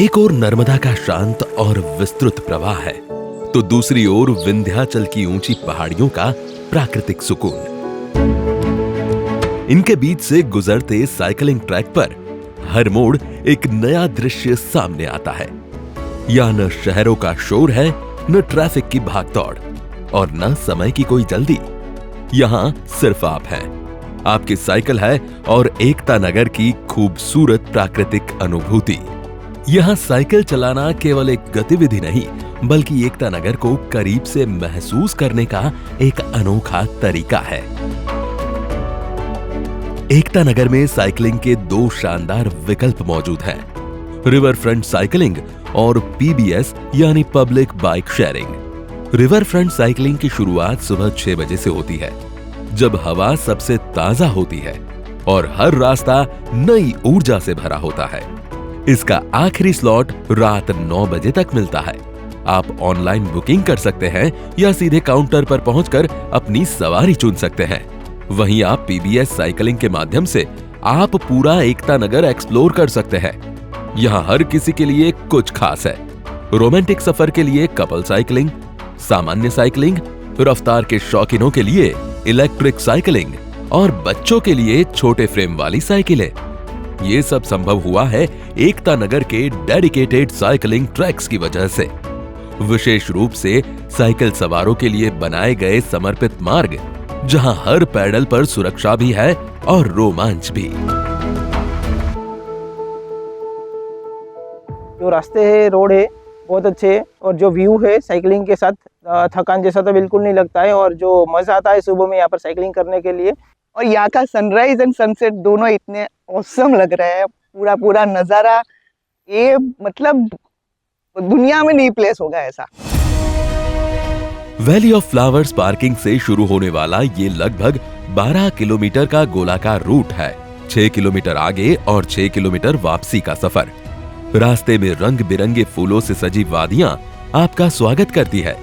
एक ओर नर्मदा का शांत और विस्तृत प्रवाह है, तो दूसरी ओर विंध्याचल की ऊंची पहाड़ियों का प्राकृतिक सुकून। इनके बीच से गुजरते साइकिलिंग ट्रैक पर हर मोड़ एक नया दृश्य सामने आता है। यहां न शहरों का शोर है, न ट्रैफिक की भागदौड़ और न समय की कोई जल्दी। यहां सिर्फ आप हैं, आपकी साइकिल है और एकता नगर की खूबसूरत प्राकृतिक अनुभूति। यहां साइकिल चलाना केवल एक गतिविधि नहीं, बल्कि एकता नगर को करीब से महसूस करने का एक अनोखा तरीका है। एकता नगर में साइकिलिंग के दो शानदार विकल्प मौजूद हैं, रिवर फ्रंट साइकिलिंग और पीबीएस यानी public bike sharing. River front cycling की शुरुआत सुबह 6 बजे से होती है, जब हवा सबसे ताजा होती है और हर रास्ता नई ऊर्जा से भरा होता है। इसका आखिरी स्लॉट रात 9 बजे तक मिलता है। आप ऑनलाइन बुकिंग कर सकते हैं या सीधे काउंटर पर पहुंचकर अपनी सवारी चुन सकते हैं। वहीं आप पीबीएस साइकिलिंग के माध्यम से आप पूरा एकता नगर एक्सप्लोर कर सकते हैं। यहाँ हर किसी के लिए कुछ खास है। रोमांटिक सफर के लिए कपल साइकिलिंग, सामान्य साइकिलिंग, रफ्तार के शौकीनों के लिए इलेक्ट्रिक साइकिलिंग और बच्चों के लिए छोटे फ्रेम वाली साइकिलें। ये सब संभव हुआ है एकता नगर के डेडिकेटेड साइकिलिंग ट्रैक्स की वजह से। विशेष रूप से साइकिल सवारों के लिए बनाए गए समर्पित मार्ग, जहां हर पैडल पर सुरक्षा भी है और रोमांच भी। जो रास्ते है, रोड है, बहुत अच्छे है और जो व्यू है साइकिलिंग के साथ थकान जैसा तो बिल्कुल नहीं लगता है और जो मजा आता है सुबह में यहाँ पर साइकिलिंग करने के लिए। और यहाँ का सनराइज एंड सनसेट दोनों इतने ऑसम लग रहे हैं। पूरा नज़ारा, ये मतलब दुनिया में नहीं प्लेस होगा ऐसा। वैली ऑफ फ्लावर्स पार्किंग से शुरू होने वाला ये लगभग 12 किलोमीटर का गोलाकार रूट है। 6 किलोमीटर आगे और 6 किलोमीटर वापसी का सफर। रास्ते में रंग बिरंगे फूलों से सजी वादियां आपका स्वागत करती है।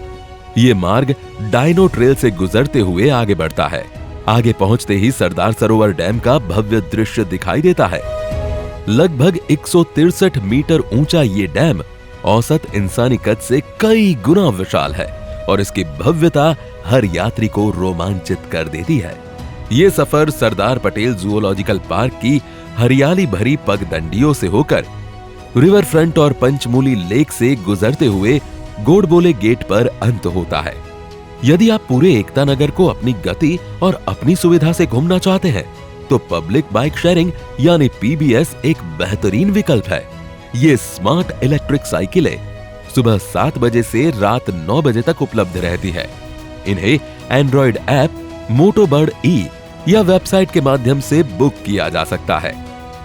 ये मार्ग डायनो ट्रेल से गुजरते हुए आगे बढ़ता है। आगे पहुंचते ही सरदार सरोवर डैम का भव्य दृश्य दिखाई देता है। लगभग 163 मीटर ऊंचा ये डैम औसत इंसानी कद से कई गुना विशाल है और इसकी भव्यता हर यात्री को रोमांचित कर देती है। ये सफर सरदार पटेल जूलॉजिकल पार्क की हरियाली भरी पगडंडियों से होकर रिवर फ्रंट और पंचमूली लेक से गुजरते हुए गोडबोले गेट पर अंत होता है। यदि आप पूरे एकता नगर को अपनी गति और अपनी सुविधा से घूमना चाहते हैं, तो पब्लिक बाइक शेयरिंग यानी पीबीएस एक बेहतरीन विकल्प है। ये स्मार्ट इलेक्ट्रिक साइकिलें सुबह 7 बजे से रात 9 बजे तक उपलब्ध रहती है। इन्हें एंड्रॉइड ऐप मोटोबर्ड ई या वेबसाइट के माध्यम से बुक किया जा सकता है।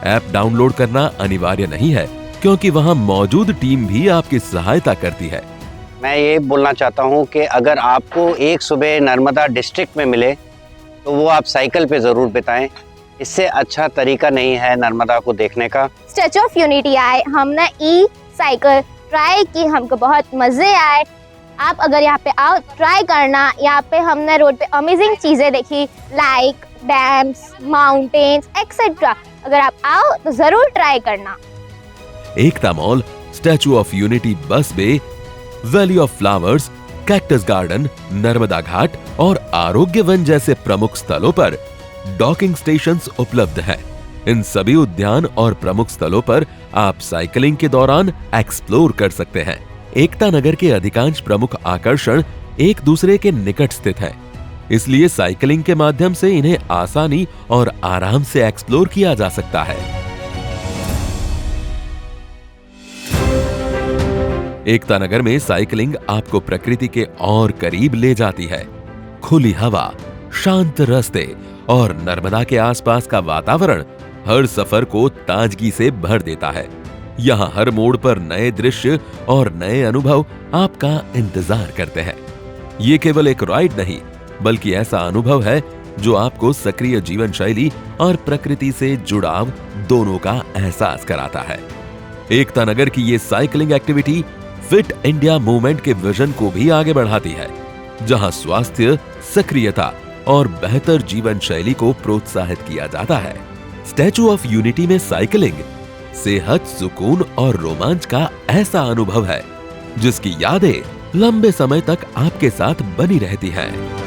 ऐप डाउनलोड करना अनिवार्य नहीं है, क्योंकि वहां मौजूद टीम भी आपकी सहायता करती है। मैं ये बोलना चाहता हूँ कि अगर आपको एक सुबह नर्मदा डिस्ट्रिक्ट में मिले तो वो आप साइकिल पे ज़रूर बिताएं। इससे अच्छा तरीका नहीं है नर्मदा को देखने का। स्टैचू ऑफ यूनिटी आए, हमने ई साइकिल ट्राई की, हमको बहुत मज़े आए। आप अगर यहाँ पे आओ, ट्राई करना। यहाँ पे हमने रोड पे अमेजिंग चीज़ें देखी, लाइक डैम्स, माउंटेन्स एक्सेट्रा। अगर आप आओ तो ज़रूर ट्राई करना। Ekta Mall, Statue of Unity bus bay, Valley of Flowers, Cactus Garden, Narmada Ghat और आरोग्य वन जैसे प्रमुख स्थलों पर डॉकिंग स्टेशंस उपलब्ध हैं। इन सभी उद्यान और प्रमुख स्थलों पर आप साइकिलिंग के दौरान एक्सप्लोर कर सकते हैं। एकता नगर के अधिकांश प्रमुख आकर्षण एक दूसरे के निकट स्थित हैं, इसलिए साइकिलिंग के माध्यम से इन्हें आसानी और आराम से एक्सप्लोर किया जा सकता है। एकता नगर में साइकिलिंग आपको प्रकृति के और करीब ले जाती है। खुली हवा, शांत रास्ते और नर्मदा के आसपास का वातावरण हर सफर को ताजगी से भर देता है। यहाँ हर मोड़ पर नए दृश्य और नए अनुभव आपका इंतजार करते हैं। ये केवल एक राइड नहीं, बल्कि ऐसा अनुभव है जो आपको सक्रिय जीवन शैली और प्रकृति से जुड़ाव दोनों का एहसास कराता है। एकता नगर की ये cycling activity fit India movement के विजन को भी आगे बढ़ाती है, जहां स्वास्थ्य, सक्रियता और बेहतर जीवन शैली को प्रोत्साहित किया जाता है। स्टैचू ऑफ यूनिटी में साइकिलिंग सेहत, सुकून और रोमांच का ऐसा अनुभव है जिसकी यादें लंबे समय तक आपके साथ बनी रहती हैं।